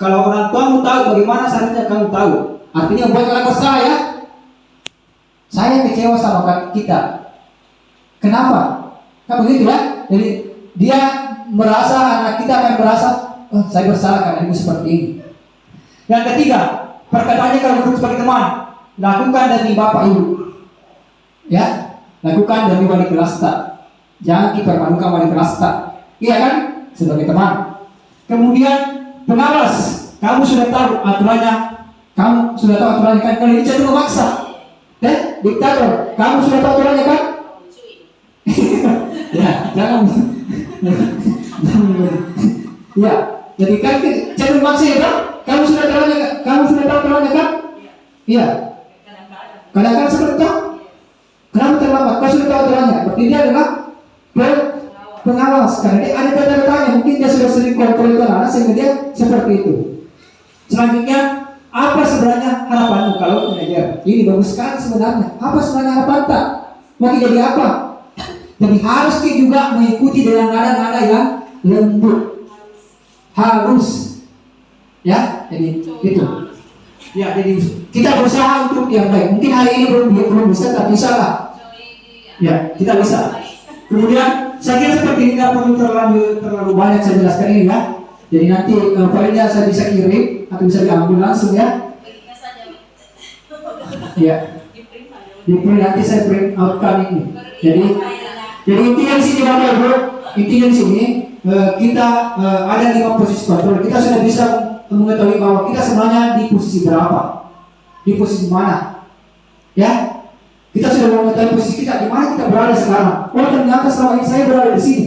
Kalau orang tuamu tahu, bagaimana seharusnya kamu tahu? Artinya buat orang bersalah ya. Saya kecewa sama kita. Kenapa? Kan begitu ya. Jadi dia merasa, anak kita akan merasa, saya bersalah karena ibu seperti ini. Yang ketiga, perkataannya kalau menurut sebagai teman, lakukan demi bapak ibu. Ya, lakukan demi wali kelas tak. Jangan dipermalukan wali kelas tak. Iya kan? Sebagai teman. Kemudian pengawas, kamu sudah tahu aturannya. Kamu sudah tahu aturannya kan? Kalau ini jadi memaksa. Diktator, kamu sudah tahu aturannya kan? Ya, jangan. Ya, jadi kan jadi memaksa ya kan? Kamu sudah tahu aturannya kan? Iya. Kadang-kadang seperti itu. Kenapa terlambat? Kau sudah tahu aturannya. Berarti dia adalah pengawas. Karena dia ada data-datanya. Mungkin dia sudah sering kontrol itu anak sehingga dia seperti itu. Selanjutnya, apa sebenarnya harapanmu kalau manajer? Ini bagus sekali sebenarnya. Apa sebenarnya harapan tak? Mau jadi apa? Jadi harus kita juga mengikuti dengan nada-nada yang lembut. Harus. Ya, jadi itu. Ya, jadi kita berusaha untuk yang baik. Mungkin hari ini belum bisa, tapi bisa lah. Ya, kita bisa. Kemudian saya kira seperti ini, nggak perlu terlalu banyak saya jelaskan ini ya. Jadi nanti filenya saya bisa kirim atau bisa diambil langsung ya. Ya. Di print nanti saya print outkan ini. Jadi intinya di sini Bapak Ibu, intinya di sini kita ada 5 posisi kontrol. Kita sudah bisa mengetahui bahwa kita sebenarnya di posisi berapa, di posisi mana, ya. Kita sudah mengetahui posisi kita di mana kita berada sekarang. Oh ternyata selama ini saya berada di sini,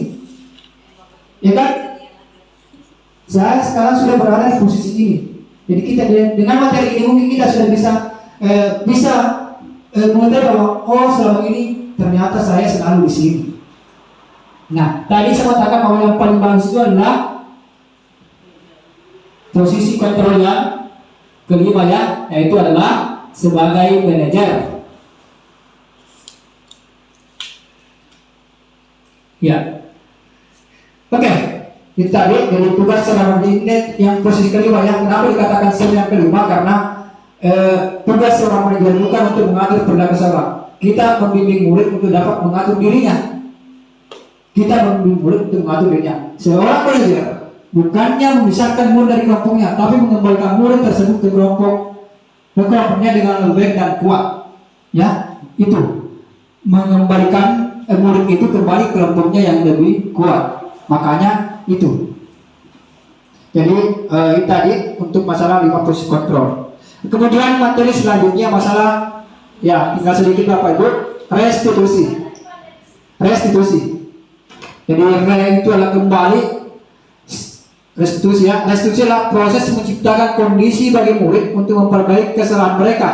ya kan? Saya sekarang sudah berada di posisi ini. Jadi kita dengan materi ini mungkin kita sudah bisa mengetahui bahwa oh selama ini ternyata saya selalu di sini. Nah, tadi saya katakan bahwa yang paling bagus itu adalah posisi kontrol yang kelima ya, yaitu adalah sebagai manajer. Ya, oke. Itu tadi dari tugas seorang manajer yang posisi kelima ya. Kenapa dikatakan yang kelima? Karena tugas seorang manajer bukan untuk mengatur perilaku seorang. Kita membimbing murid untuk dapat mengatur dirinya. kita membimbing murid untuk mengatur dirinya. Seorang pelajar bukannya memisahkan murid dari kelompoknya, tapi mengembalikan murid tersebut ke kelompoknya dengan lebih baik dan kuat. Ya, itu mengembalikan murid itu kembali ke kelompoknya yang lebih kuat. Makanya itu. Jadi tadi untuk masalah 5 posisi kontrol. Kemudian materi selanjutnya masalah, ya tinggal sedikit Bapak Ibu, restitusi. Jadi itu adalah kembali restitusi ya. Restitusi adalah proses menciptakan kondisi bagi murid untuk memperbaiki kesalahan mereka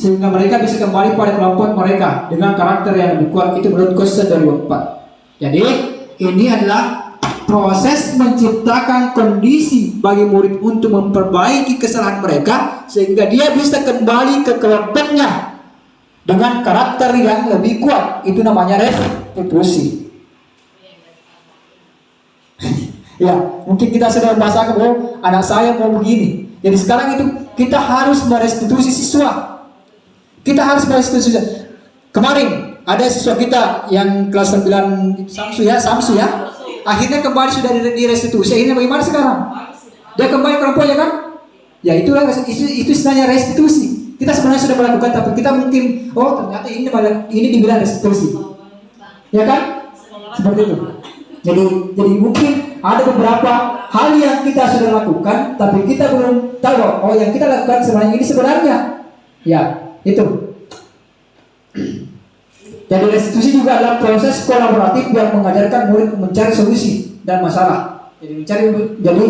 sehingga mereka bisa kembali pada kelompok mereka dengan karakter yang lebih kuat. Itu menurut Question 2004. Jadi ini adalah proses menciptakan kondisi bagi murid untuk memperbaiki kesalahan mereka sehingga dia bisa kembali ke kelompoknya dengan karakter yang lebih kuat. Itu namanya restitusi. Ya, mungkin kita sudah membahasakan bahwa anak saya mau begini. Jadi sekarang itu kita harus merestitusi siswa. Kita harus merestitusi. Kemarin ada siswa kita yang kelas 9 Samsu ya. Akhirnya kembali sudah direstitusi. Akhirnya bagaimana sekarang? Dia kembali ke kelompoknya kan? Ya itulah itu istilahnya restitusi. Kita sebenarnya sudah melakukan, tapi kita mungkin ternyata ini dibilang restitusi. Ya kan? Seperti itu. Jadi mungkin ada beberapa hal yang kita sudah lakukan, tapi kita belum tahu yang kita lakukan sebenarnya ini sebenarnya. Ya, itu. Jadi restitusi juga adalah proses kolaboratif yang mengajarkan murid mencari solusi dan masalah. Jadi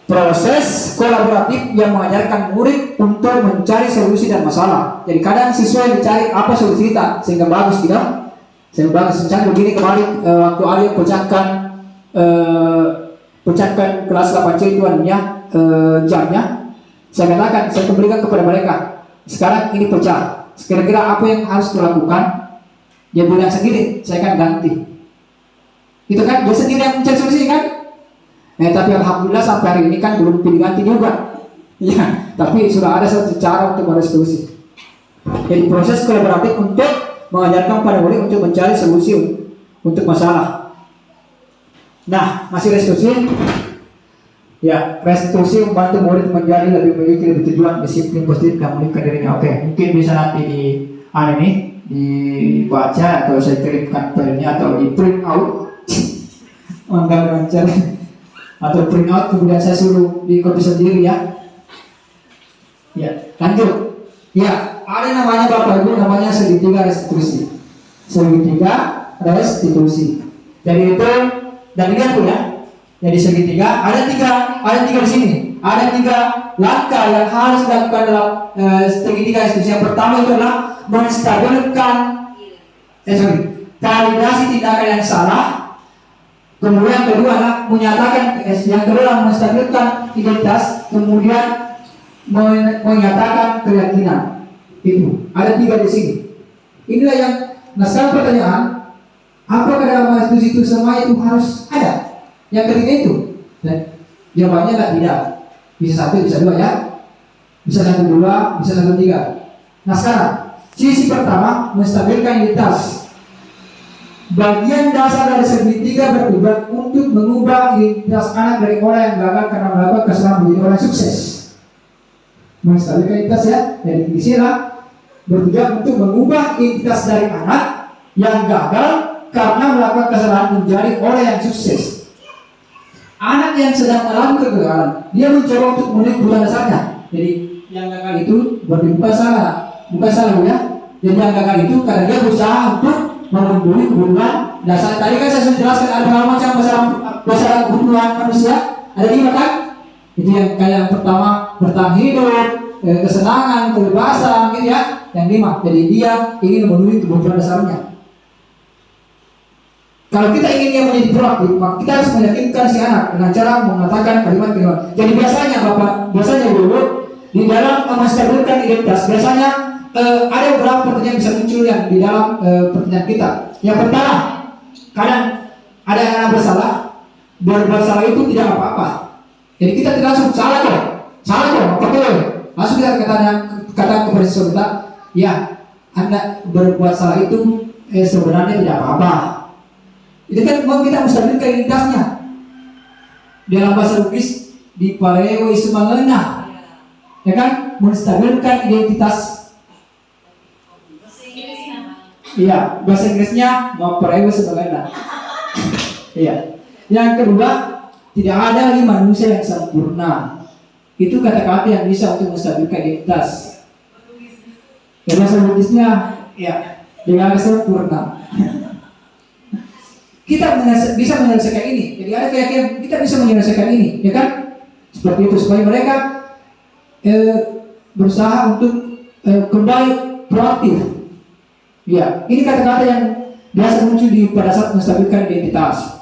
proses kolaboratif yang mengajarkan murid untuk mencari solusi dan masalah. Jadi kadang siswa yang dicari apa solusi kita sehingga bagus tidak? Sehingga bagus. Misalnya begini kemarin waktu Aryo pecahkan kelas 8C itu jamnya, saya katakan, saya kembalikan kepada mereka. Sekarang ini pecah. Kira-kira apa yang harus dilakukan? Dia bilang sendiri, saya akan ganti. Itu kan dia sendiri yang mencari solusi kan? Tapi alhamdulillah sampai hari ini kan belum diganti juga. Ya, tapi sudah ada satu cara untuk merestitusi. Jadi proses kolaboratif untuk mengajarkan pada murid untuk mencari solusi untuk masalah. Nah, masih restitusi. Ya, restitusi membantu murid menjadi lebih tujuan, disiplin, positif, dan memulihkan dirinya. Oke, mungkin bisa nanti dibaca atau saya kirimkan filenya atau di print out atau print out kemudian saya suruh di copy sendiri ya. Ya, lanjut. Ya, ada namanya Bapak Ibu namanya segitiga restitusi. Jadi itu dan lihat tuh ya. Jadi segitiga ada tiga di sini. Ada 3 langkah yang harus dilakukan dalam segitiga restitusi. Yang pertama itu adalah menstabilkan validasi tindakan yang salah. Kemudian yang kedua adalah menstabilkan identitas. Kemudian menyatakan keyakinan. Itu ada 3 di sini. Inilah yang sekarang pertanyaan, apakah dalam restitusi itu semua itu harus ada? Yang ketiga itu, dan jawabannya tidak. Bisa 1, bisa 2 ya. Bisa 1, 2, bisa 1, 3. Nah sekarang, sisi pertama menstabilkan identitas. Bagian dasar dari segitiga bertujuan untuk mengubah identitas anak dari orang yang gagal karena melakukan kesalahan menjadi orang sukses. Menstabilkan identitas ya. Jadi disinilah bertujuan untuk mengubah identitas dari anak yang gagal karena melakukan kesalahan menjadi orang yang sukses. Anak yang sedang mengalami kegagalan, dia mencoba untuk memenuhi kebutuhan dasarnya. Jadi yang gagal itu bukan salah ya. Jadi yang gagal itu karena dia berusaha untuk memenuhi kebutuhan dasar. Tadi kan saya sudah jelaskan ada berapa macam masalah kebutuhan manusia. Ada 5 kan? Itu yang kayak yang pertama bertahan hidup, kesenangan, kebebasan, gitu ya. Yang 5. Jadi dia ingin memenuhi kebutuhan dasarnya. Kalau kita ingin dia menjadi proaktif, maka kita harus meyakinkan si anak dengan cara mengatakan kalimat-kalimat. Jadi biasanya dulu di dalam menstabilkan identitas, biasanya ada beberapa pertanyaan bisa muncul yang di dalam pertanyaan kita. Yang pertama, kadang ada yang anak berbuat salah itu tidak apa-apa. Jadi kita tidak langsung salah kok, betul. Langsung kita kata kepada siswa kita, ya Anda berbuat salah itu sebenarnya tidak apa-apa. Itu kan mau kita menstabilkan identitasnya. Dalam bahasa Bugis di parewe sumangena, ya kan, menstabilkan identitas. Iya, bahasa Inggrisnya mau parewe sumangena. Iya. Yang kedua, tidak ada lagi manusia yang sempurna. Itu kata-kata yang bisa untuk menstabilkan identitas. Ya, bahasa Bugisnya, ya, dengan sempurna. Kita bisa menyelesaikan ini. Jadi ada keyakinan kita bisa menyelesaikan ini, ya kan? Seperti itu supaya mereka berusaha untuk kembali proaktif. Ya, ini kata-kata yang biasa muncul pada saat menstabilkan identitas.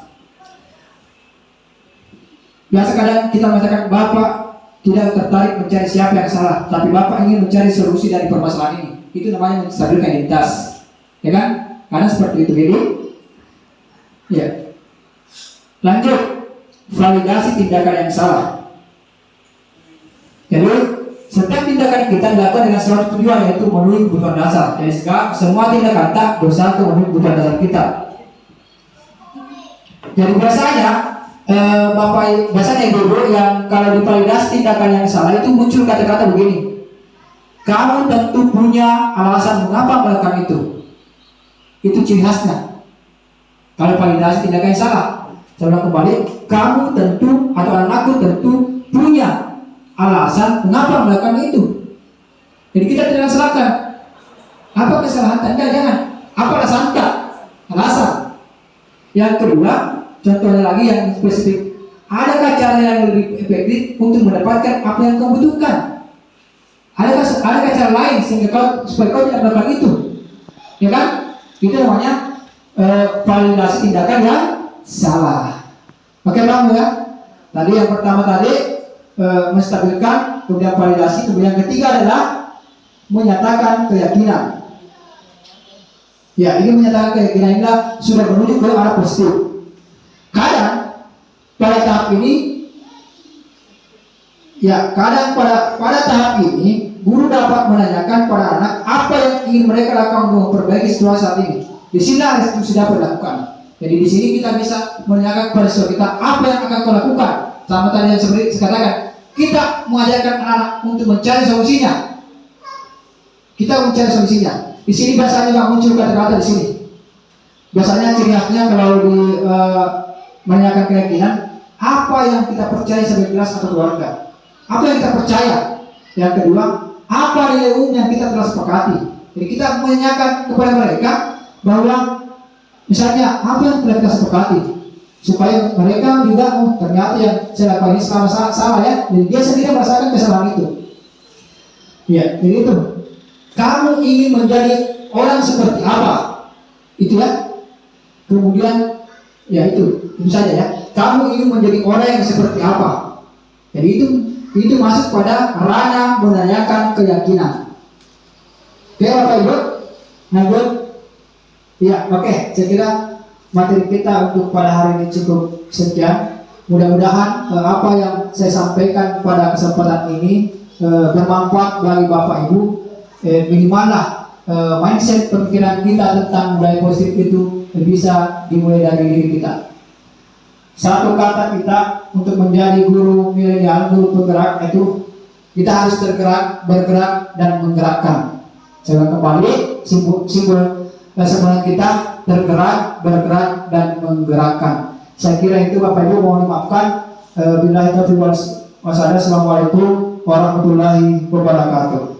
Biasa kadang kita mengatakan Bapak tidak tertarik mencari siapa yang salah, tapi Bapak ingin mencari solusi dari permasalahan ini. Itu namanya menstabilkan identitas, ya kan? Karena seperti itu. Jadi, ya. Lanjut, validasi tindakan yang salah. Jadi, setiap tindakan kita dilakukan dengan suatu tujuan, yaitu memenuhi kebutuhan dasar. Jadi, semua tindakan tak berusaha untuk memenuhi kebutuhan dasar kita. Jadi biasanya ibu-ibu yang kalau divalidasi tindakan yang salah itu muncul kata-kata begini. Kamu tentu punya alasan mengapa melakukan itu. Itu ciri khasnya. Kalau validasi tindakan yang salah, saya ulang kembali, kamu tentu atau anakku tentu punya alasan mengapa melakukan itu. Jadi kita tidak salahkan. Apa kesalahan Anda? Jangan. Apa alasan Anda? Alasan. Yang kedua, contohnya lagi yang spesifik. Adakah cara yang lebih efektif untuk mendapatkan apa yang kau butuhkan? Adakah cara lain sehingga supaya kau tidak melakukan itu? Ya kan? Itu namanya validasi tindakan yang salah. Oke Bang ya? Tadi yang pertama tadi menstabilkan, kemudian validasi, kemudian yang ketiga adalah menyatakan keyakinan. Ya, ini menyatakan keyakinan inilah sudah menuju ke arah positif. Kadang pada tahap ini, ya kadang pada tahap ini guru dapat menanyakan pada anak apa yang ingin mereka lakukan untuk memperbaiki situasi saat ini. Di sini restitusi dapat dilakukan. Jadi di sini kita bisa menanyakan kepada siswa kita apa yang akan kau lakukan. Sama tadi yang seperti saya katakan, kita mengajarkan anak untuk mencari solusinya. Kita mencari solusinya. Di sini biasanya juga muncul kata-kata di sini. Biasanya ciri khasnya kalau menanyakan keyakinan, apa yang kita percaya sebagai kelas atau keluarga. Apa yang kita percaya. Yang kedua, apa nilai umum yang kita telah sepakati. Jadi kita menanyakan kepada mereka bahwa misalnya apa yang telah kita sepakati, supaya mereka juga ternyata yang saya lakukan ini selama salah ya. Jadi dia sendiri merasakan kesalahan itu. Ya, jadi itu. Kamu ingin menjadi orang seperti apa? Itu ya. Kemudian ya itu saja ya. Kamu ingin menjadi orang yang seperti apa? Jadi itu masuk pada ranah menanyakan keyakinan. Oke Bapak Ibu, lanjut. Ya, oke. Saya kira materi kita untuk pada hari ini cukup sekian. Mudah-mudahan apa yang saya sampaikan pada kesempatan ini bermanfaat bagi Bapak Ibu. Minimallah mindset pemikiran kita tentang budaya positif itu bisa dimulai dari diri kita. Satu kata kita untuk menjadi guru milenial, guru penggerak itu kita harus bergerak dan menggerakkan. Saya kembali simbol sebenarnya kita bergerak dan menggerakkan. Saya kira itu Bapak Ibu, mohon dimaafkan. Billahi taufiq wal hidayah. Wassalamualaikum warahmatullahi wabarakatuh.